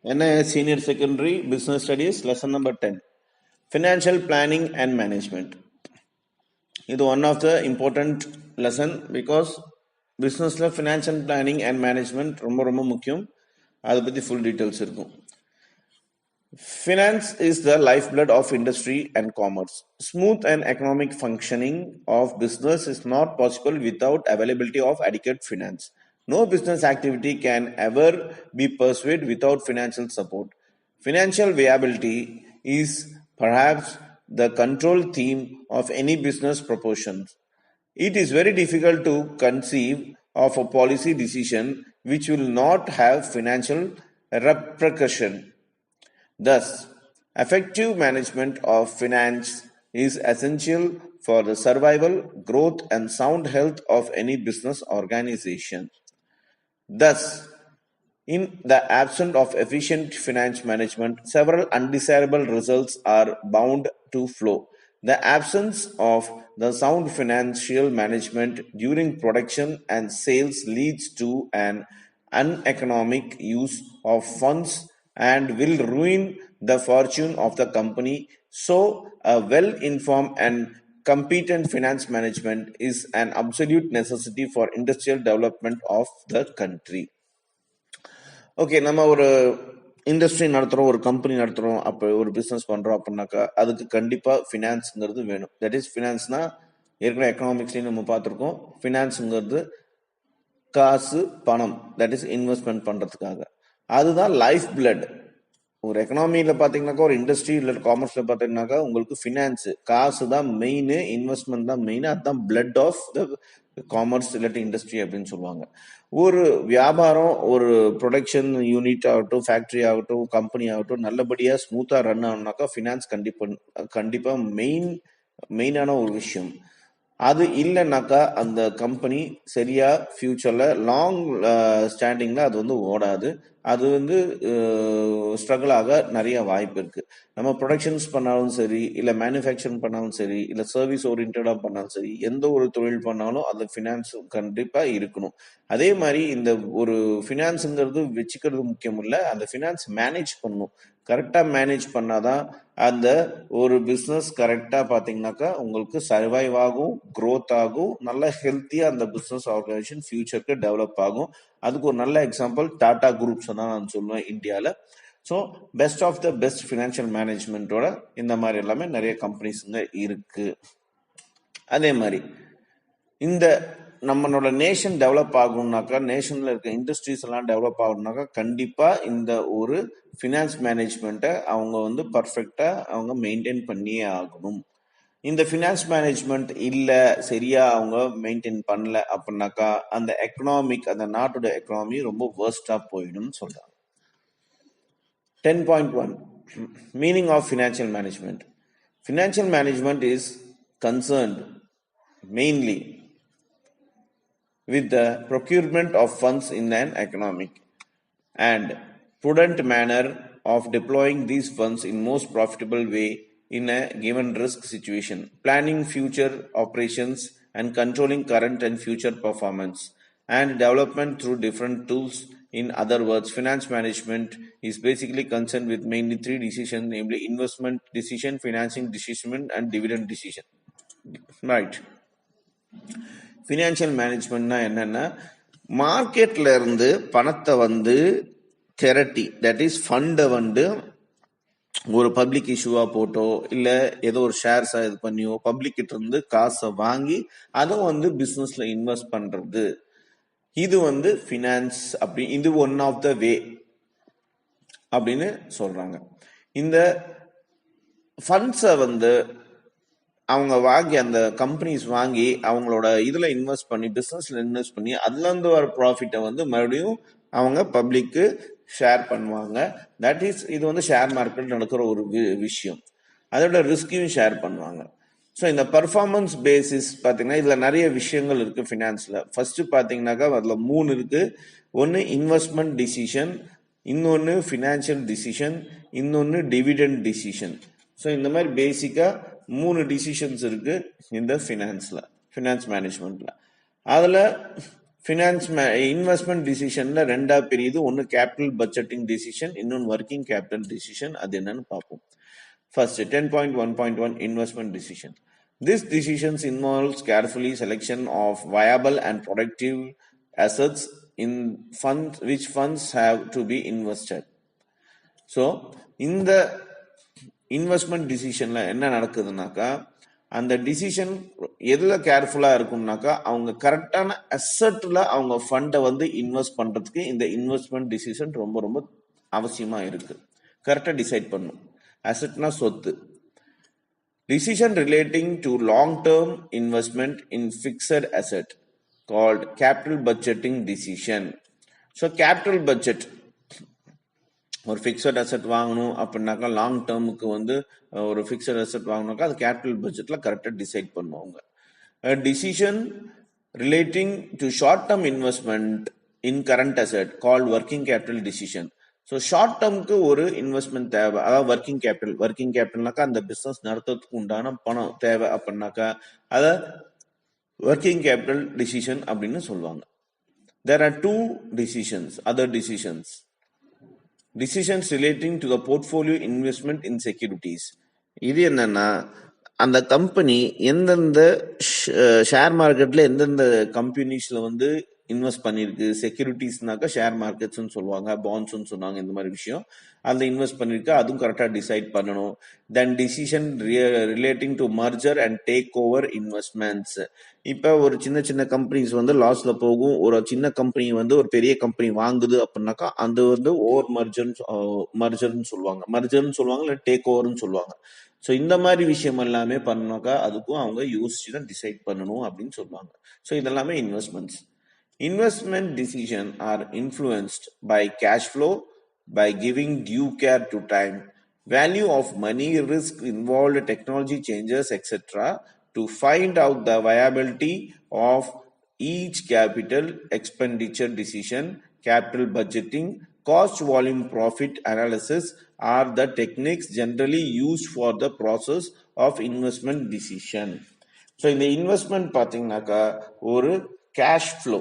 NIS Senior Secondary Business Studies Lesson number 10 Financial Planning and Management. This is one of the important lesson because business financial planning and management ரொம்ப முக்கியம். அதை பற்றி full details இருக்கும். Finance is the lifeblood of industry and commerce. Smooth and economic functioning of business is not possible without availability of adequate finance. No business activity can ever be pursued without financial support. Financial viability is perhaps the control theme of any business propositions. It is very difficult to conceive of a policy decision which will not have financial repercussion. Thus, effective management of finance is essential for the survival, growth, and sound health of any business organization. Thus, in the absence of efficient finance management, several undesirable results are bound to flow. The absence of the sound financial management during production and sales leads to an uneconomic use of funds and will ruin the fortune of the company. So, a well-informed and competent finance management is an absolute necessity for industrial development of the country. Okay, நம்ம ஒரு industry நடத்துகிறோம், ஒரு company நடத்துகிறோம், அப்போ ஒரு business பண்ணுறோம் அப்படின்னாக்கா அதுக்கு கண்டிப்பாக ஃபினான்ஸுங்கிறது வேணும். தட் இஸ் ஃபினான்ஸ்னால் ஏற்கனவே எக்கனாமிக்ஸ்லேயும் நம்ம பார்த்துருக்கோம். ஃபினான்ஸுங்கிறது காசு, பணம், தட் இஸ் இன்வெஸ்ட்மெண்ட் பண்ணுறதுக்காக. அதுதான் லைஃப் பிளட். ஒரு எக்கனாமியில் பார்த்தீங்கன்னாக்கா, ஒரு இண்டஸ்ட்ரி இல்லை காமர்ஸில் பார்த்தீங்கன்னாக்கா உங்களுக்கு ஃபினான்ஸு, காசு தான் மெயின், இன்வெஸ்ட்மெண்ட் தான் மெயின். அதுதான் பிளட் ஆஃப் த காமர்ஸ் இல்லாட்டி இண்டஸ்ட்ரி அப்படின்னு சொல்லுவாங்க. ஒரு வியாபாரம், ஒரு ப்ரொடக்ஷன் யூனிட் ஆகட்டும், ஃபேக்ட்ரி ஆகட்டும், கம்பெனி ஆகட்டும் நல்லபடியாக ஸ்மூத்தாக ரன் ஆகணும்னாக்கா ஃபினான்ஸ் கண்டிப்பாக மெயினான ஒரு விஷயம். அது இல்லைன்னாக்கா அந்த கம்பெனி சரியா ஃபியூச்சர்ல லாங் ஸ்டாண்டிங்ல அது வந்து ஓடாது. அது வந்து ஸ்ட்ரகிள் ஆக நிறைய வாய்ப்பு இருக்கு. நம்ம ப்ரொடக்ஷன்ஸ் பண்ணாலும் சரி, இல்லை மேனுஃபேக்சரிங் பண்ணாலும் சரி, இல்லை சர்வீஸ் ஓரியன்டா பண்ணாலும் சரி, எந்த ஒரு தொழில் பண்ணாலும் அது ஃபினான்ஸ் கண்டிப்பா இருக்கணும். அதே மாதிரி இந்த ஒரு ஃபினான்ஸுங்கிறது வச்சுக்கிறது முக்கியம் இல்லை, அந்த ஃபினான்ஸ் மேனேஜ் பண்ணணும். கரெக்டாக மேனேஜ் பண்ணாதான் அந்த ஒரு பிஸ்னஸ் கரெக்டாக பார்த்தீங்கன்னாக்கா உங்களுக்கு சர்வைவ் ஆகும், க்ரோத் ஆகும், நல்ல ஹெல்த்தியாக அந்த பிஸ்னஸ் ஆர்கனைசேஷன் ஃபியூச்சருக்கு டெவலப் ஆகும். அதுக்கு ஒரு நல்ல எக்ஸாம்பிள் டாடா குரூப்ஸ் தான் நான் சொல்லுவேன் இந்தியாவில். So best of the best financial மேனேஜ்மெண்ட்டோட இந்த மாதிரி எல்லாமே நிறைய கம்பெனிஸுங்க இருக்கு. அதே மாதிரி இந்த நம்மளோட நேஷன் டெவலப் ஆகணும்னாக்கா, நேஷன்ல இருக்க இண்டஸ்ட்ரீஸ் எல்லாம் டெவலப் ஆகணும்னாக்கா கண்டிப்பா இந்த ஒரு ஃபினான்ஸ் மேனேஜ்மெண்ட்டை அவங்க வந்து பர்ஃபெக்டா அவங்க மெயின்டைன் பண்ணியே ஆகணும். இந்த ஃபினான்ஸ் மேனேஜ்மெண்ட் இல்லை, சரியா அவங்க மெயின்டைன் பண்ணல அப்படின்னாக்கா அந்த எக்கனாமிக், அந்த நாட்டோட எக்கனாமி ரொம்ப வேர்ஸ்டா போயிடும் சொல்றாங்க. 10.1 Meaning of financial management. Financial management is concerned mainly with the procurement of funds in an economic and prudent manner of deploying these funds in most profitable way in a given risk situation, planning future operations and controlling current and future performance and development through different tools. In other words, finance management is basically concerned with mainly three decisions, namely investment decision, financing decision and dividend decision. Right. Financial மேனேஜ்மெண்ட்னா என்னன்னா, மார்க்கெட்ல இருந்து பணத்தை வந்து திரட்டி, that is ஃபண்டை வந்து ஒரு பப்ளிக் இஷ்யூவா போட்டோ இல்லை ஏதோ ஒரு ஷேர்ஸா இது பண்ணியோ பப்ளிக் கிட்ட இருந்து காசை வாங்கி அதை வந்து பிஸ்னஸ்ல இன்வெஸ்ட் பண்றது, இது வந்து ஃபினான்ஸ். அப்படி இது ஒன் ஆஃப் த வே அப்படின்னு சொல்றாங்க. இந்த ஃபண்ட்ஸை வந்து அவங்க வாங்கி, அந்த கம்பெனிஸ் வாங்கி அவங்களோட இதுல இன்வெஸ்ட் பண்ணி, பிசினஸ்ல இன்வெஸ்ட் பண்ணி அதுல இருந்து வர ப்ராஃபிட்டை வந்து மறுபடியும் அவங்க பப்ளிக்கு ஷேர் பண்ணுவாங்க. தட் இஸ் இது வந்து ஷேர் மார்க்கெட் நடக்கிற ஒரு விஷயம். அதோட ரிஸ்கையும் ஷேர் பண்ணுவாங்க. ஸோ இந்த பர்ஃபார்மன்ஸ் பேசிஸ் பார்த்தீங்கன்னா இதுல நிறைய விஷயங்கள் இருக்கு ஃபினான்ஸ்ல. ஃபர்ஸ்ட் பார்த்தீங்கன்னாக்கா அதுல 3 இருக்கு. ஒன்று இன்வெஸ்ட்மெண்ட் டிசிஷன், இன்னொன்று ஃபினான்ஷியல் டிசிஷன், இன்னொன்று டிவிடெண்ட் டிசிஷன். ஸோ இந்த மாதிரி பேசிக்கா 3 டிசிஷன்ஸ் இருக்கு இந்த ஃபினான்ஸ் மேனேஜ்மெண்ட்ல. அதுல இன்வெஸ்ட்மெண்ட் டிசிஷன்ல ரெண்டா பிரியுது. ஒன்னு கேபிட்டல் பட்ஜெட்டிங் டிசிஷன், இன்னொன்னு ஒர்க்கிங் கேபிட்டல் டிசிஷன். அது என்னன்னு பார்ப்போம். First, 10.1.1 investment decision. This decisions involves carefully selection of viable and productive assets in funds which funds have to be invested. So, இந்த இன்வெஸ்ட்மெண்ட் டிசிஷன்ல என்ன நடக்குதுனாக்கா, அந்த டிசிஷன் எதுல கேர்ஃபுல்லா இருக்கும்னாக்கா, அவங்க கரெக்டான அசெட்ல அவங்க ஃபண்டை வந்து இன்வெஸ்ட் பண்றதுக்கு இந்த இன்வெஸ்ட்மெண்ட் டிசிஷன் ரொம்ப ரொம்ப அவசியமா இருக்கு. கரெக்டா டிசைட் பண்ணும். அசெட்னா சொத்து. Decision relating to long-term investment in fixed asset called capital budgeting decision. So capital budget ஒரு ஃபிக்ஸட் அசெட் வாங்கணும் அப்படின்னாக்கா லாங் டேர்முக்கு வந்து ஒரு ஃபிக்ஸட் அசெட் வாங்கினாக்கா அது கேபிட்டல் பட்ஜெட்ல கரெக்டாக டிசைட் பண்ணுவாங்க. Decision relating to short term investment in current asset called working capital decision. So short டேர்முக்கு ஒரு இன்வெஸ்ட்மெண்ட் தேவை, அதாவது ஒர்க்கிங் கேபிட்டல்னாக்கா அந்த பிஸ்னஸ் நடத்துறதுக்கு உண்டான பணம் தேவை அப்படின்னாக்கா அதை ஒர்க்கிங் கேபிட்டல் டிசிஷன் அப்படின்னு சொல்லுவாங்க. There are two decisions, other decisions. Decisions relating to the portfolio investment in securities. இது என்னன்னா, அந்த கம்பெனி எந்தெந்த ஷேர் மார்க்கெட்ல எந்தெந்த கம்பெனிஸ்ல வந்து இன்வெஸ்ட் பண்ணிருக்கு, செக்யூரிட்டிஸ்னாக்கா ஷேர் மார்க்கெட்ஸ்ன்னு சொல்லுவாங்க, பாண்ட்ஸ்ன்னு சொன்னாங்க, இந்த மாதிரி விஷயம் அதில் இன்வெஸ்ட் பண்ணிருக்கு, அதுவும் கரெக்டாக டிசைட் பண்ணணும். Then decision relating to merger and take over investments. இப்போ ஒரு சின்ன சின்ன கம்பெனிஸ் வந்து லாஸ்ல போகும், ஒரு சின்ன கம்பெனி வந்து ஒரு பெரிய கம்பெனி வாங்குது அப்படின்னாக்கா அது வந்து ஓவர் மர்ஜர்னு சொல்லுவாங்க, இல்லை டேக் ஓவர்னு சொல்லுவாங்க. ஸோ இந்த மாதிரி விஷயம் எல்லாமே பண்ணாக்கா அதுக்கும் அவங்க யோசிச்சு தான் டிசைட் பண்ணணும் அப்படின்னு சொல்லுவாங்க. ஸோ இதெல்லாமே investments. Investment decisions are influenced by cash flow, by giving due care to time, value of money, risk involved, technology changes, etc. to find out the viability of each capital expenditure decision. Capital budgeting, cost volume profit analysis are the techniques generally used for the process of investment decision. So இந்த investment பார்த்தீங்கன்னாக்கா ஒரு cash flow,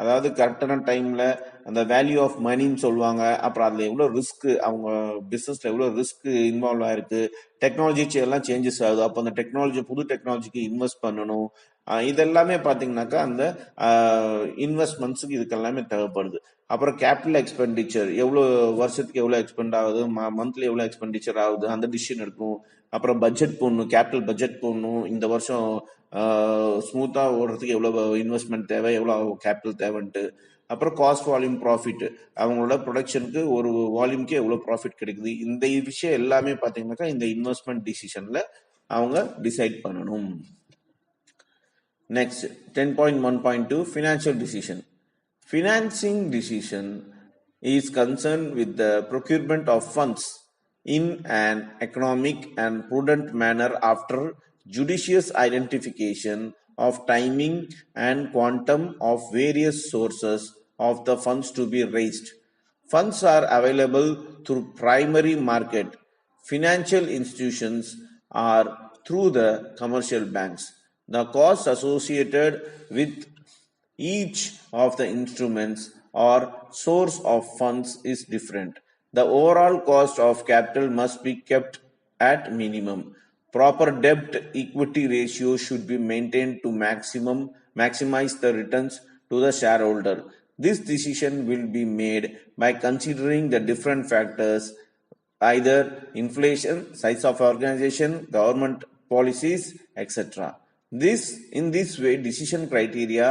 அதாவது கரெக்டான டைம்ல அந்த value of மணின்னு சொல்லுவாங்க, அப்புறம் அதுல எவ்வளவு ரிஸ்க், அவங்க பிசினஸ்ல எவ்வளவு ரிஸ்க் இன்வால்வ் ஆயிருக்கு, டெக்னாலஜி எல்லாம் சேஞ்சஸ் ஆகுது, அப்போ அந்த புது டெக்னாலஜிக்கு இன்வெஸ்ட் பண்ணணும். இதெல்லாமே பாத்தீங்கன்னாக்கா அந்த இன்வெஸ்ட்மெண்ட்ஸுக்கு இதுக்கெல்லாமே தேவைப்படுது. அப்புறம் கேபிட்டல் எக்ஸ்பெண்டிச்சர், எவ்வளவு வருஷத்துக்கு எவ்வளவு எக்ஸ்பெண்ட் ஆகுது, மந்த்லி எவ்வளவு எக்ஸ்பெண்டிச்சர் ஆகுது, அந்த டிசிஷன் எடுக்கணும். அப்புறம் பட்ஜெட் போடணும், கேபிட்டல் பட்ஜெட் போடணும், இந்த வருஷம் ஸ்மூத்தா ஓடுறதுக்கு எவ்வளவு இன்வெஸ்ட்மெண்ட் தேவை, எவ்வளவு கேபிட்டல் தேவைன்ட்டு. அப்புறம் காஸ்ட் வால்யூம் ப்ராஃபிட், அவங்களோட ப்ரொடக்ஷனுக்கு ஒரு வால்யூம்க்கு எவ்வளவு ப்ராஃபிட் கிடைக்குது, இந்த விஷயம் எல்லாமே பாத்தீங்கன்னாக்கா இந்த இன்வெஸ்ட்மெண்ட் டிசிஷன்ல அவங்க டிசைட் பண்ணணும். Next 10.1.2 financial decision. Financing decision is concerned with the procurement of funds in an economic and prudent manner after judicious identification of timing and quantum of various sources of the funds to be raised. Funds are available through primary market, financial institutions, or through the commercial banks. The costs associated with each of the instruments or source of funds is different. The overall cost of capital must be kept at minimum. Proper debt equity ratio should be maintained to maximize the returns to the shareholder. This decision will be made by considering the different factors, either inflation, size of organization, government policies, etc. In this way, decision criteria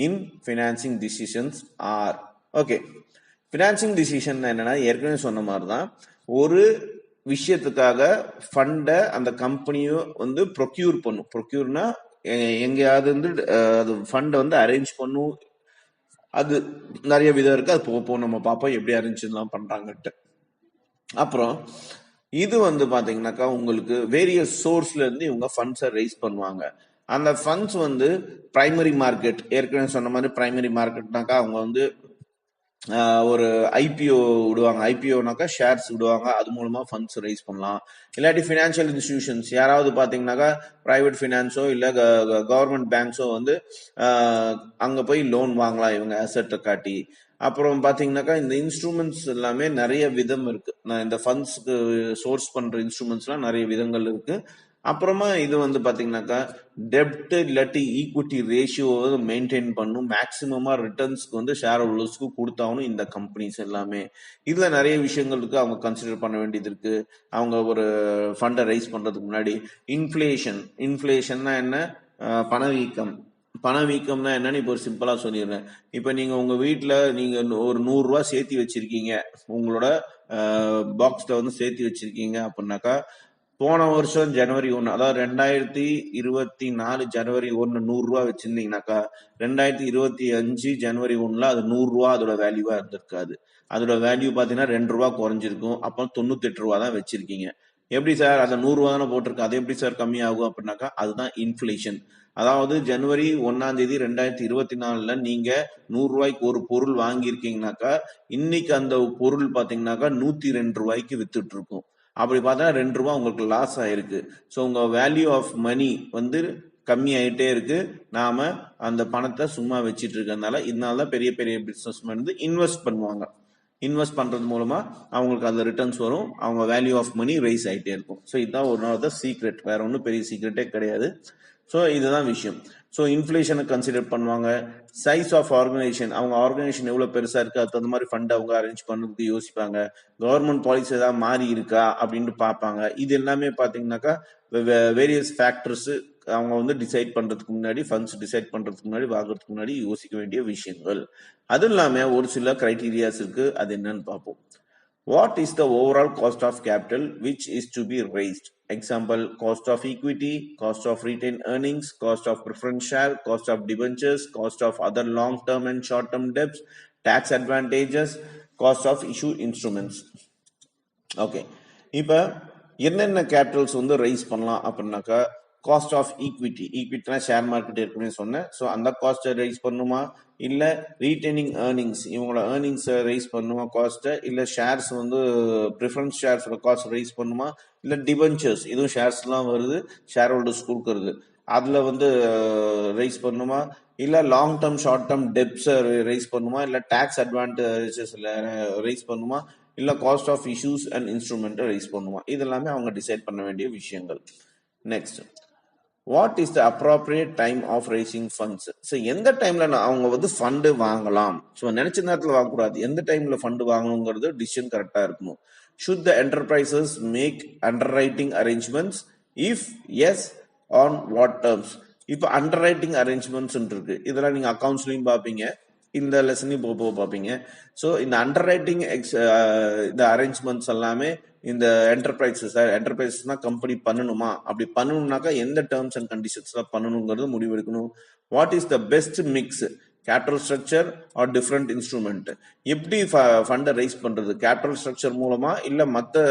in financing decisions are okay. Financing decision என்னன்னா, ஏற்கனவே சொன்ன மாதிரி தான், ஒரு விஷயத்துக்காக ஃபண்டை அந்த கம்பெனியோ வந்து ப்ரொக்யூர் பண்ணும். ப்ரொக்யூர்னா எங்கேயாவது வந்து அது ஃபண்டை வந்து அரேஞ்ச் பண்ணும். அது நிறைய விதம் இருக்கு, அது போக நம்ம பார்ப்போம் எப்படி அரேஞ்ச்லாம் பண்றாங்கட்டு. அப்புறம் இது வந்து பாத்தீங்கன்னாக்கா உங்களுக்கு வேரியஸ் சோர்ஸ்ல இருந்து இவங்க ஃபண்ட்ஸை ரைஸ் பண்ணுவாங்க. அந்த ஃபண்ட்ஸ் வந்து பிரைமரி மார்க்கெட், ஏற்கனவே சொன்ன மாதிரி பிரைமரி மார்க்கெட்னாக்கா அவங்க வந்து ஒரு ஐபிஓ விடுவாங்க. ஐபிஓனாக்கா ஷேர்ஸ் விடுவாங்க. அது மூலமா ஃபண்ட்ஸ் ரைஸ் பண்ணலாம். இல்லாட்டி ஃபினான்ஷியல் இன்ஸ்டிடியூஷன்ஸ் யாராவது பார்த்தீங்கன்னாக்கா பிரைவேட் ஃபினான்ஸோ இல்லை கவர்மெண்ட் பேங்க்ஸோ வந்து அங்கே போய் லோன் வாங்கலாம் இவங்க அசெட்டை காட்டி. அப்புறம் பார்த்தீங்கன்னாக்கா இந்த இன்ஸ்ட்ருமெண்ட்ஸ் எல்லாமே நிறைய விதம் இருக்கு. இந்த ஃபண்ட்ஸ்க்கு சோர்ஸ் பண்ற இன்ஸ்ட்ருமெண்ட்ஸ்லாம் நிறைய விதங்கள் இருக்கு. அப்புறமா இது வந்து பாத்தீங்கன்னாக்கா டெப்ட் இல்லாட்டி ஈக்விட்டி ரேஷியோ மெயின்டைன் பண்ணும். மேக்சிமமா ரிட்டர்ன்ஸ்க்கு வந்து ஷேர் ஹோல்டர்ஸ்க்கு கொடுத்தாகணும் இந்த கம்பெனிஸ் எல்லாமே. இதுல நிறைய விஷயங்கள் இருக்கு, அவங்க கன்சிடர் பண்ண வேண்டியது இருக்கு. அவங்க ஒரு ஃபண்டை ரைஸ் பண்றதுக்கு முன்னாடி இன்ஃபிளேஷன்னா என்ன, பணவீக்கம். பணவீக்கம்னா என்னன்னு இப்போ ஒரு சிம்பிளா சொல்லிடுறேன். இப்ப நீங்க உங்க வீட்டுல நீங்க ஒரு 100 ரூபாய் சேர்த்தி வச்சிருக்கீங்க, உங்களோட பாக்ஸ்ல வந்து சேர்த்தி வச்சிருக்கீங்க அப்படின்னாக்கா, போன வருஷம் ஜனவரி 1, அதாவது 2024 ஜனவரி 1 100 ரூபா வச்சிருந்தீங்கன்னாக்கா 2025 ஜனவரி 1ல அது 100 ரூபா அதோட வேல்யூவா இருந்திருக்காது. அதோட வேல்யூ பாத்தீங்கன்னா 2 ரூபா குறைஞ்சிருக்கும். அப்போ 98 ரூபா தான் வச்சிருக்கீங்க. எப்படி சார் அந்த 100 ரூபா தானே போட்டிருக்கு, அது எப்படி சார் கம்மியாகும் அப்படின்னாக்கா அதுதான் இன்ஃபிளேஷன். அதாவது ஜனவரி 1ஆம் தேதி 2024ல நீங்க 100 ரூபாய்க்கு ஒரு பொருள் வாங்கியிருக்கீங்கன்னாக்கா இன்னைக்கு அந்த பொருள் பாத்தீங்கன்னாக்கா 102 ரூபாய்க்கு வித்துட்டு இருக்கும். அப்படி பார்த்தா 2 ரூபா உங்களுக்கு லாஸ் ஆயிருக்கு. ஸோ உங்க வேல்யூ ஆஃப் மணி வந்து கம்மி ஆயிட்டே இருக்கு. நாம அந்த பணத்தை சும்மா வச்சிட்டு இருக்கிறதுனால இதனால பெரிய பெரிய பிசினஸ் வந்து இன்வெஸ்ட் பண்ணுவாங்க. இன்வெஸ்ட் பண்றது மூலமா அவங்களுக்கு அந்த ரிட்டர்ன்ஸ் வரும், அவங்க வேல்யூ ஆஃப் மணி ரைஸ் ஆகிட்டே இருக்கும். ஸோ இதுதான் ஒரு நாள் சீக்ரெட், வேற ஒன்றும் பெரிய சீக்ரெட்டே கிடையாது. ஸோ இதுதான் விஷயம். ஸோ இன்ஃபிளேஷனை கன்சிடர் பண்ணுவாங்க. சைஸ் ஆஃப் ஆர்கனைசேஷன், அவங்க ஆர்கனைசேஷன் எவ்வளவு பெருசா இருக்கு, அதுக்கு தகுந்த மாதிரி ஃபண்ட் அவங்க அரேஞ்ச் பண்ணுறதுக்கு யோசிப்பாங்க. கவர்மெண்ட் பாலிசி ஏதாவது மாறி இருக்கா அப்படின்னு பார்ப்பாங்க. இது எல்லாமே பார்த்தீங்கன்னாக்கா வேரியஸ் ஃபேக்டர்ஸ் அவங்க வந்து டிசைட் பண்றதுக்கு முன்னாடி, ஃபண்ட்ஸ் டிசைட் பண்றதுக்கு முன்னாடி, வாங்குறதுக்கு முன்னாடி யோசிக்க வேண்டிய விஷயங்கள். அது இல்லாம ஒரு சில கிரைட்டீரியாஸ் இருக்கு, அது என்னன்னு பார்ப்போம். What is the overall cost of capital which is to be raised? Example, cost of equity, cost of retained earnings, cost of preference share, cost of debentures, cost of other long-term and short-term debts, tax advantages, cost of issue instruments. Okay. இப்போ என்னென்ன Capitals வந்து rice பண்ணலாம் அப்படின்னாக்கா, cost of ஈக்விட்டினா share market ஏற்கனவே சொன்னேன். So அந்த காஸ்ட்டை rice பண்ணுமா, இல்லை ரீட்டைனிங் ஏர்னிங்ஸ் இவங்களோட ஏர்னிங்ஸை ரைஸ் பண்ணுமா காஸ்ட்டை, இல்லை ஷேர்ஸ் வந்து ப்ரிஃபரன்ஸ் ஷேர்ஸோட காஸ்ட் ரைஸ் பண்ணுமா, இல்லை டிபென்ச்சர்ஸ் இதுவும் ஷேர்ஸ்லாம் வருது ஷேர் ஹோல்டர்ஸ் கொடுக்கறது, அதில் வந்து ரைஸ் பண்ணுமா, இல்லை லாங் டேர்ம் ஷார்ட் டேர்ம் டெப்ஸை ரைஸ் பண்ணுமா, இல்லை டேக்ஸ் அட்வான்டேஜஸில் ரைஸ் பண்ணுமா, இல்லை காஸ்ட் ஆஃப் இஷ்யூஸ் அண்ட் இன்ஸ்ட்ருமெண்ட்டை ரைஸ் பண்ணுமா. இதெல்லாமே அவங்க டிசைட் பண்ண வேண்டிய விஷயங்கள். Next, what is the appropriate time of raising funds. So எந்த டைம்ல அவங்க வந்து ஃபண்டு வாங்கலாம், ஸோ நினைச்ச நேரத்தில் வாங்கக்கூடாது, எந்த டைம்ல ஃபண்டு வாங்கணுங்கிறது டிசிஷன் கரெக்டா இருக்கணும். Should the enterprises make underwriting arrangements, if yes on what terms. இப்போ அண்டர் ரைட்டிங் அரேஞ்ச்மெண்ட்ஸ் இருக்கு, இதெல்லாம் நீங்க அக்கௌண்ட்ஸ்லயும் பார்ப்பீங்க, இந்த லெசனையும் போக பார்ப்பீங்க. ஸோ இந்த அண்டர் ரைட்டிங் இந்த அரேஞ்ச்மெண்ட்ஸ் எல்லாமே இந்த என்டர்பிரைசஸ்னா கம்பெனி பண்ணணுமா, அப்படி பண்ணணும்னாக்கா எந்த டேர்ம்ஸ் அண்ட் கண்டிஷன்ஸ்ல பண்ணணுங்கிறது முடிவெடுக்கணும். What is the best mix, capital structure or different instrument. எப்படி ஃபண்டை ரைஸ் பண்றது, கேபிட்டல் ஸ்ட்ரக்சர் மூலமா இல்ல மற்ற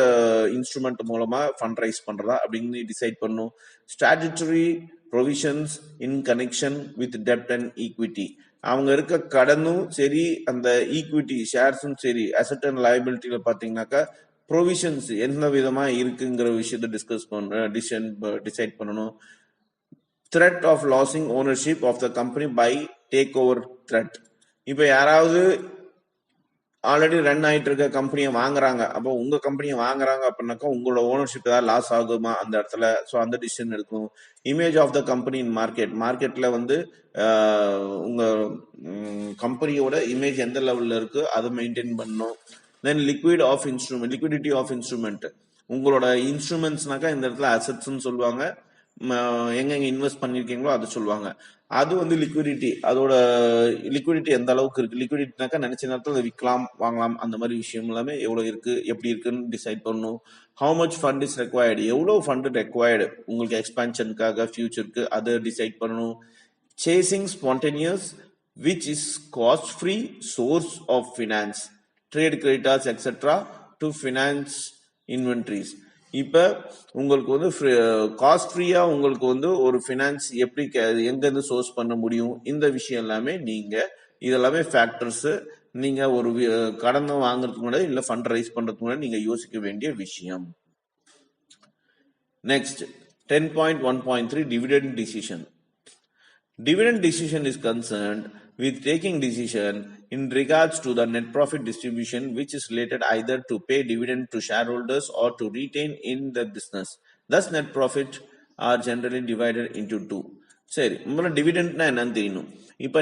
இன்ஸ்ட்ருமெண்ட் மூலமா ஃபண்ட் ரைஸ் பண்றதா அப்படின்னு டிசைட் பண்ணும். Statutory provisions in connection with dept and equity, அவங்க இருக்க கடனும் சரி அந்த ஈக்விட்டி ஷேர்ஸும் சரி அசெட் அண்ட் லயபிலிட்டியில பாத்தீங்கன்னாக்கா ப்ரொவிஷன்ஸ் என்ன விதமா இருக்குங்கிற விஷயத்தை டிசைட் பண்ணணும். threat of losing ownership of the company by takeover threat. இப்போ யாராவது ஆல்ரெடி ரன் ஆயிட்டு இருக்க கம்பெனியை வாங்குறாங்க, அப்போ உங்க கம்பெனியை வாங்குறாங்க அப்படின்னாக்கா உங்களோட ஓனர்ஷிப் ஏதாவது லாஸ் ஆகுமா அந்த இடத்துல, ஸோ அந்த டிசிஷன் எடுக்கணும். Image of the company in மார்க்கெட்ல வந்து உங்க கம்பெனியோட இமேஜ் எந்த லெவல்ல இருக்கு அதை மெயின்டைன் பண்ணணும். தென் லிக்விடிட்டி ஆஃப் இன்ஸ்ட்ருமெண்ட், உங்களோட இன்ஸ்ட்ருமெண்ட்ஸ்னாக்கா இந்த இடத்துல அசெட்ஸ்ன்னு சொல்லுவாங்க, எங்கெங்க இன்வெஸ்ட் பண்ணிருக்கீங்களோ அதை சொல்லுவாங்க. அது வந்து லிக்விடிட்டி, அதோட லிக்விடிட்டி எந்த அளவுக்கு இருக்கு, லிக்விடிட்டினாக்கா நினைச்ச நேரத்தில் அதை விற்கலாம் வாங்கலாம், அந்த மாதிரி விஷயம் எல்லாமே எவ்வளவு இருக்கு எப்படி இருக்குன்னு டிசைட் பண்ணணும். How much fund is required, எவ்வளவு ஃபண்ட் ரெக்வயர்டு உங்களுக்கு எக்ஸ்பான்ஷனுக்காக ஃபியூச்சருக்கு, அதை டிசைட் பண்ணணும். Chasing spontaneous which is cost free source of finance, trade creditors etcetera to finance inventories. இப்ப உங்களுக்கு வந்து காஸ்ட் ஃப்ரீயா உங்களுக்கு வந்து ஒரு ஃபினான்ஸ் எப்படி எங்க இருந்து சோர்ஸ் பண்ண முடியும், இந்த விஷயம் எல்லாமே நீங்க இதெல்லாமே ஃபேக்டர்ஸ் நீங்க ஒரு கடன் வாங்குறதுக்கு முன்னாடி இல்ல ஃபண்ட் ரைஸ் பண்றதுக்கு முன்னாடி நீங்க யோசிக்க வேண்டிய விஷயம். Next, 10.1.3 dividend decision. Dividend decision is concerned with taking decision in regards to the net profit distribution which is related either to pay dividend to shareholders or to retain in the business. Thus, net profit are generally divided into two. சரி, முதல்ல டிவிடெண்ட்னா என்னன்னு தெரியணும். இப்போ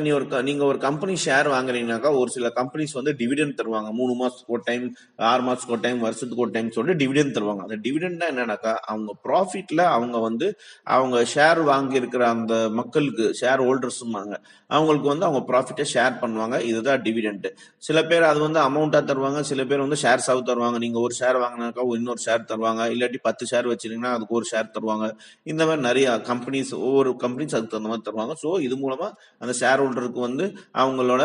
நீங்க ஒரு company share வாங்குறீங்கன்னாக்கா ஒரு சில companies வந்து டிவிடெண்ட் தருவாங்க. 3 மாசத்துக்கு ஒரு டைம், 6 மாசத்துக்கு ஒரு டைம், வருஷத்துக்கு ஒரு டைம் சொல்லிட்டு டிவிடெண்ட் தருவாங்க. அந்த டிவிடெண்ட்னா என்னன்னாக்கா அவங்க ப்ராஃபிட்ல அவங்க வந்து அவங்க ஷேர் வாங்கி இருக்கிற அந்த மக்களுக்கு ஷேர் ஹோல்டர்ஸுமாங்க அவங்களுக்கு வந்து அவங்க ப்ராஃபிட்டை ஷேர் பண்ணுவாங்க. இதுதான் டிவிடெண்ட். சில பேர் அது வந்து அமௌண்டா தருவாங்க, சில பேர் வந்து ஷேர்ஸாவும் தருவாங்க. நீங்க ஒரு ஷேர் வாங்கினாக்கா இன்னொரு ஷேர் தருவாங்க, இல்லாட்டி 10 ஷேர் வச்சிருக்கீங்கன்னா அதுக்கு ஒரு ஷேர் தருவாங்க. இந்த மாதிரி நிறைய கம்பெனிஸ், ஒவ்வொரு கம்பெனிஸ் அதுக்கு தகுந்த மாதிரி தருவாங்க. ஸோ இது மூலமா அந்த ஷேர் ஹோல்டருக்கு வந்து அவங்களோட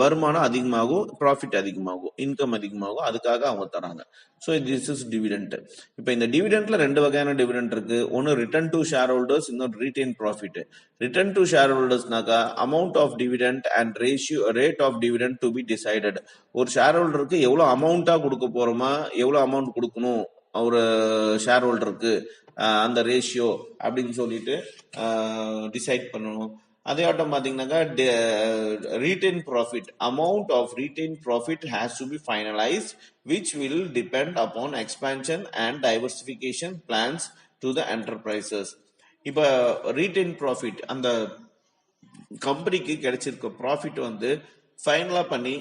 வருமானம் அதிகமாகும், ப்ராஃபிட் அதிகமாகும், இன்கம் அதிகமாகும். அதுக்காக அவங்க தராங்க. So this is dividend. இப்போ இந்த டிவிடெண்ட்ல 2 வகையான டிவிடெண்ட் இருக்கு. ஒன்னு ரிட்டர்ன் டு ஷேர் ஹோல்டர்ஸ், இன்னொரு retain profit. Return to share ஹோல்டர்ஸ்னாக்கா amount of dividend and rate of dividend to be decided. ஒரு ஷேர் ஹோல்டருக்கு எவ்வளவு அமௌண்டா கொடுக்க போறோமா, எவ்வளவு அமௌண்ட் கொடுக்கணும் ஒரு ஷேர் ஹோல்டருக்கு, அந்த ரேஷியோ அப்படின்னு சொல்லிட்டு டிசைட் பண்ணணும். அதே ஆட்டம் பாத்தீங்கன்னாக்கா retain profit, amount of retain profit has to be finalised which will depend upon expansion and diversification plans to the enterprises. இப்ப ரீடைன் ப்ராஃபிட் அந்த கம்பெனிக்கு கிடைச்சிருக்க ப்ராஃபிட் வந்து ஃபைனலா பண்ணி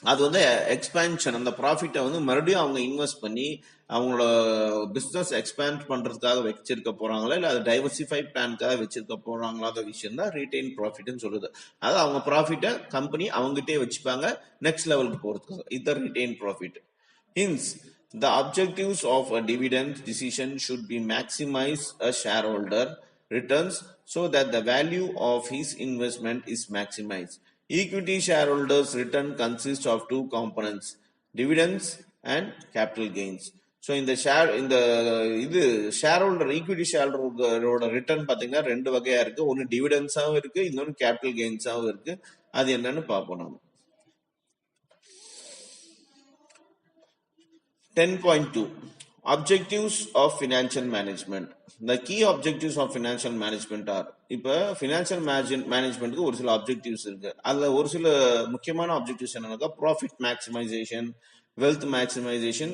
அது வந்து எக்ஸ்பேன்ஷன், அந்த ப்ராஃபிட்டை வந்து மறுபடியும் அவங்க இன்வெஸ்ட் பண்ணி அவங்களோட பிஸ்னஸ் எக்ஸ்பேண்ட் பண்றதுக்காக வச்சிருக்க போறாங்களா இல்ல அது டைவர்சிஃபை பிளான்காக வச்சிருக்க போறாங்களாத விஷயம் தான் ரீடைன் ப்ராஃபிட்னு சொல்லுது. அதாவது அவங்க ப்ராஃபிட்டை கம்பெனி அவங்ககிட்டே வச்சுப்பாங்க நெக்ஸ்ட் லெவலுக்கு போறதுக்காக. இது retain profit. Hence, the objectives of a dividend decision should be maximize a shareholder returns so that the value of his investment is maximized. Equity shareholders return consists of two components, dividends and capital gains. So இந்த share holder equity share ஹோல்டரோட return பாத்தீங்கன்னா 2 வகையா இருக்கு. ஒன்னு டிவிடெண்ட்ஸாவும் இருக்கு, இன்னொன்னு capital கெயின்ஸாவும் இருக்கு. அது என்னன்னு பார்ப்போம் நாம. 10.2 Objectives of Financial Management. The key objectives of financial management are, இப்ப financial managementக்கு ஒரு சில objectives இருக்கு. அதுல ஒரு சில முக்கியமான objectives என்னன்னாக்கா profit maximization, wealth maximization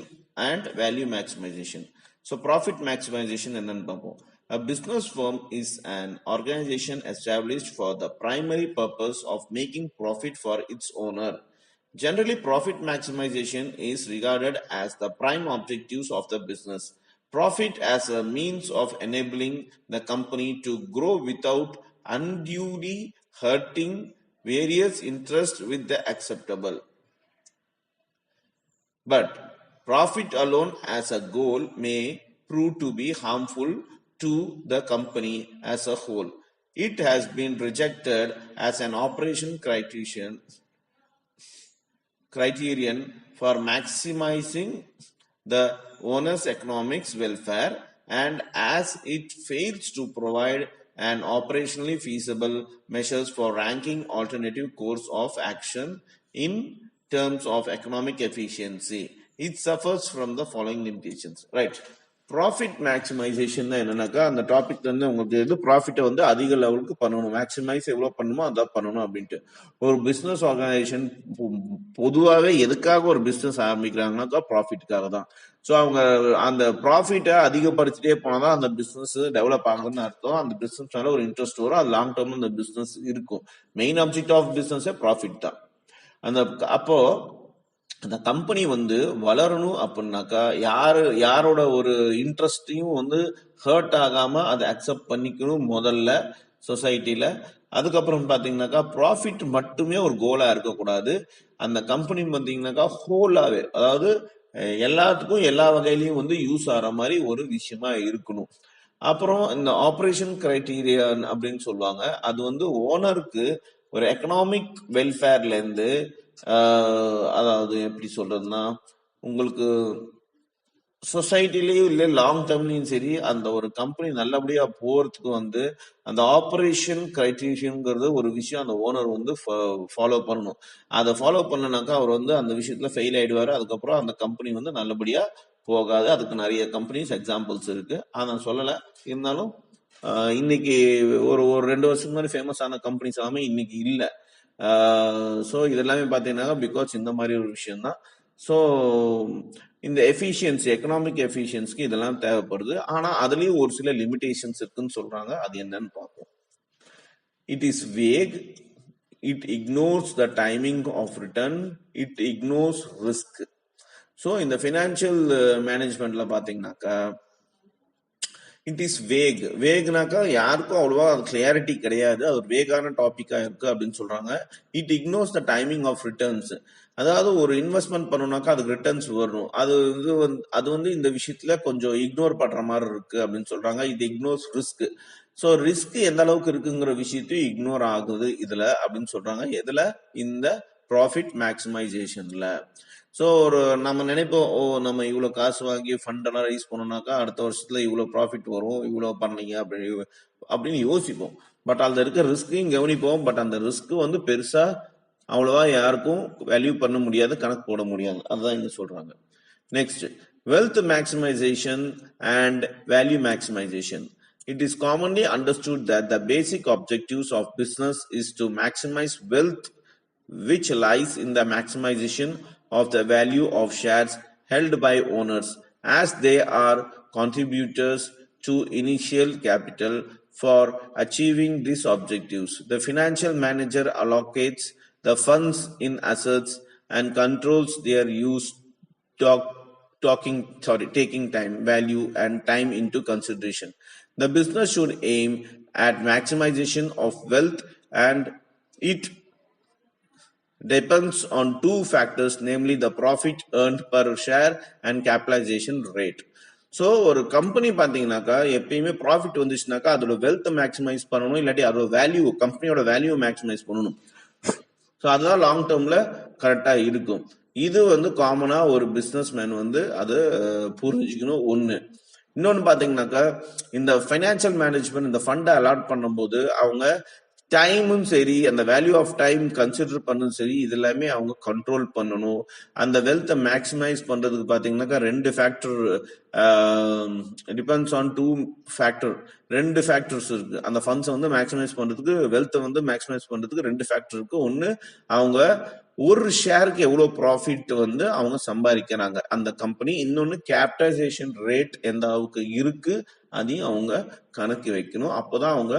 and value maximization. So profit maximization என்னன்னு பார்ப்போம். A business firm is an organization established for the primary purpose of making profit for its owner. Generally, profit maximization is regarded as the prime objectives of the business. Profit as a means of enabling the company to grow without unduly hurting various interests with the acceptable. But profit alone as a goal may prove to be harmful to the company as a whole. It has been rejected as an operation criterion for maximizing the owner's economic welfare, and as it fails to provide an operationally feasible measures for ranking alternative course of action in terms of economic efficiency, it suffers from the following limitations. Right. Profit maximisation என்னன்னாக்கா அந்த topic வந்து உங்களுக்கு எது ப்ராஃபிட்டை வந்து அதிக லெவலுக்கு பண்ணணும், மேக்சிமைஸ் எவ்வளவு பண்ணணுமோ அதான் பண்ணணும் அப்படின்ட்டு. ஒரு பிசினஸ் ஆர்கனைசேஷன் பொதுவாகவே எதுக்காக ஒரு பிசினஸ் ஆரம்பிக்கிறாங்கன்னாக்கா ப்ராஃபிட்டுக்காக தான். ஸோ அவங்க அந்த ப்ராஃபிட்டை அதிகப்படுத்திட்டே போனாதான் அந்த பிசினஸ் டெவலப் ஆகுதுன்னு அர்த்தம். அந்த பிசினஸ் மேல ஒரு இன்ட்ரெஸ்ட் வரும், அது லாங் டேர்ம் அந்த பிசினஸ் இருக்கும். மெயின் ஆப்ஜெக்ட் ஆஃப் பிசினஸே ப்ராஃபிட் தான். அப்போ அந்த கம்பெனி வந்து வளரணும் அப்படின்னாக்கா யாரோட ஒரு இன்ட்ரெஸ்டையும் வந்து ஹர்ட் ஆகாம அதை அக்செப்ட் பண்ணிக்கணும் முதல்ல சொசைட்டில. அதுக்கப்புறம் பாத்தீங்கன்னாக்கா ப்ராஃபிட் மட்டுமே ஒரு கோலா இருக்கக்கூடாது. அந்த கம்பெனி பாத்தீங்கன்னாக்கா ஹோலாவே, அதாவது எல்லாத்துக்கும் எல்லா வகையிலையும் வந்து யூஸ் ஆகிற மாதிரி ஒரு விஷயமா இருக்கணும். அப்புறம் இந்த ஆபரேஷன் கிரைட்டீரியா அப்படின்னு சொல்லுவாங்க. அது வந்து ஓனருக்கு ஒரு எக்கனாமிக் வெல்ஃபேர்ல இருந்து, அதாவது எப்படி சொல்றதுன்னா உங்களுக்கு சொசைட்டிலையும் இல்லை லாங் டேர்ம்லையும் சரி அந்த ஒரு கம்பெனி நல்லபடியாக போகிறதுக்கு வந்து அந்த ஆப்ரேஷன் கிரைட்டீரியன்ங்கிறது ஒரு விஷயம் அந்த ஓனர் வந்து ஃபாலோ பண்ணணும். அதை ஃபாலோ பண்ணனாக்கா அவர் வந்து அந்த விஷயத்தில் ஃபெயில் ஆகிடுவார். அதுக்கப்புறம் அந்த கம்பெனி வந்து நல்லபடியாக போகாது. அதுக்கு நிறைய கம்பெனிஸ் எக்ஸாம்பிள்ஸ் இருக்குது. அதை நான் சொல்லலை. இருந்தாலும் இன்னைக்கு ஒரு ஒரு 2 வருஷத்துக்கு முன்னாடி ஃபேமஸான கம்பெனிஸ் எல்லாமே இன்னைக்கு இல்லை. ஸோ இதெல்லாமே பார்த்தீங்கன்னா பிகாஸ் இந்த மாதிரி ஒரு விஷயம்தான். ஸோ இந்த எஃபிஷியன்சி எக்கனாமிக் எஃபிஷியன்சிக்கு இதெல்லாம் தேவைப்படுது. ஆனால் அதுலேயும் ஒரு சில லிமிடேஷன்ஸ் இருக்குன்னு சொல்றாங்க. அது என்னன்னு பார்ப்போம். It is vague, it ignores the timing of return, it ignores risk. So இந்த ஃபினான்ஷியல் மேனேஜ்மெண்ட்ல பார்த்தீங்கன்னாக்கா இட் இஸ் வேக். வேக்னாக்கா யாருக்கும் அவ்வளோவா அது கிளியாரிட்டி கிடையாது. அது ஒரு வேகான டாபிக்கா இருக்கு அப்படின்னு சொல்றாங்க. It ignores the timing of returns. அதாவது ஒரு இன்வெஸ்ட்மெண்ட் பண்ணணும்னாக்கா அதுக்கு ரிட்டர்ன்ஸ் வரும். அது வந்து இந்த விஷயத்துல கொஞ்சம் இக்னோர் பண்ற மாதிரி இருக்கு அப்படின்னு சொல்றாங்க. இது இக்னோர்ஸ் ரிஸ்க். ஸோ ரிஸ்க் எந்த அளவுக்கு இருக்குங்கிற விஷயத்தையும் இக்னோர் ஆகுது இதுல அப்படின்னு சொல்றாங்க. எதுல? இந்த ப்ராஃபிட் மேக்சிமைசேஷன்ல. ஸோ ஒரு நம்ம நினைப்போம், நம்ம இவ்வளோ காசு வாங்கி ஃபண்டெல்லாம் ரைஸ் பண்ணோம்னாக்கா அடுத்த வருஷத்துல இவ்வளோ ப்ராஃபிட் வரும், இவ்வளோ பண்ணீங்க அப்படின்னு யோசிப்போம். பட் அதில் இருக்க ரிஸ்கையும் கவனிப்போம். பட் அந்த ரிஸ்க் வந்து பெருசா அவ்வளவா யாருக்கும் வேல்யூ பண்ண முடியாது, கணக்கு போட முடியாது. அதுதான் இங்க சொல்றாங்க. Next, wealth maximization and value maximization. It is commonly understood that the basic objectives of business is to maximize wealth, which lies in the maximization of the value of shares held by owners as they are contributors to initial capital. For achieving these objectives, the financial manager allocates the funds in assets and controls their use, taking time, value and time into consideration. The business should aim at maximization of wealth, and it depends on two factors, namely the profit earned per share and capitalization rate. So ஒரு company பார்த்தீங்கன்னாக்கா எப்பயுமே profit வந்துச்சுனாக்கா அதோட wealth maximise பண்ணணும், இல்லாட்டி அதோட value, கம்பெனியோட value maximise பண்ணணும். So அதுதான் லாங் டேர்ம்ல கரெக்டாக இருக்கும். இது வந்து காமனா ஒரு பிஸ்னஸ் மேன் வந்து அதை புரிஞ்சுக்கணும். ஒன்று. இன்னொன்று பார்த்தீங்கன்னாக்கா இந்த ஃபைனான்சியல் மேனேஜ்மெண்ட் இந்த ஃபண்டை அலாட் பண்ணும்போது அவங்க டைமும் சரி, அந்த வேல்யூ ஆஃப் டைம் கன்சிடர் பண்ணதும் சரி, இது எல்லாமே அவங்க கண்ட்ரோல் பண்ணணும். அந்த வெல்த்தை மேக்சிமைஸ் பண்றதுக்கு பாத்தீங்கன்னாக்கா 2 factor depends on 2 factor. 2 factors இருக்கு. அந்த ஃபண்ட்ஸை வந்து மேக்சிமைஸ் பண்றதுக்கு, வெல்த்தை வந்து மேக்சிமைஸ் பண்றதுக்கு 2 ஃபேக்டர் இருக்கு. ஒன்னு, அவங்க ஒரு ஷேருக்கு எவ்வளவு ப்ராஃபிட் வந்து அவங்க சம்பாதிக்கிறாங்க அந்த கம்பெனி. இன்னொன்னு, கேபிட்டலைசேஷன் ரேட் எந்த அளவுக்கு இருக்கு அதையும் அவங்க கணக்கு வைக்கணும். அப்போதான் அவங்க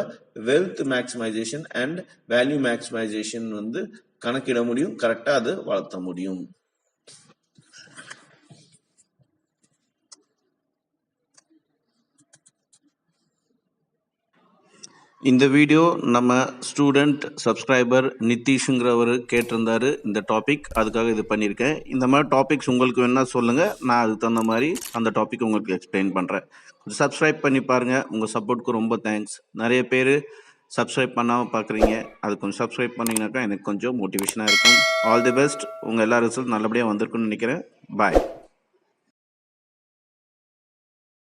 வெல்த் மேக்சிமைசேஷன் அண்ட் வேல்யூ மேக்சிமைசேஷன் வந்து கணக்கிட முடியும், கரெக்டா அது வளர்த்த முடியும். இந்த வீடியோ நம்ம ஸ்டூடெண்ட் சப்ஸ்கிரைபர் நிதிஷ்ங்கிறவர் கேட்டிருந்தாரு இந்த டாபிக், அதுக்காக இது பண்ணியிருக்கேன். இந்த மாதிரி டாபிக்ஸ் உங்களுக்கு வேணா சொல்லுங்கள், நான் அதுக்கு தகுந்த மாதிரி அந்த டாபிக் உங்களுக்கு எக்ஸ்பிளைன் பண்ணுறேன். கொஞ்சம் சப்ஸ்கிரைப் பண்ணி பாருங்கள். உங்கள் சப்போர்ட்டுக்கு ரொம்ப தேங்க்ஸ். நிறைய பேர் சப்ஸ்கிரைப் பண்ணாமல் பார்க்குறீங்க, அது கொஞ்சம் சப்ஸ்கிரைப் பண்ணிங்கனாக்கா எனக்கு கொஞ்சம் மோட்டிவேஷனாக இருக்கும். All the best. உங்கள் எல்லா ரிசல்ட் நல்லபடியாக வந்திருக்குன்னு நினைக்கிறேன். பாய்.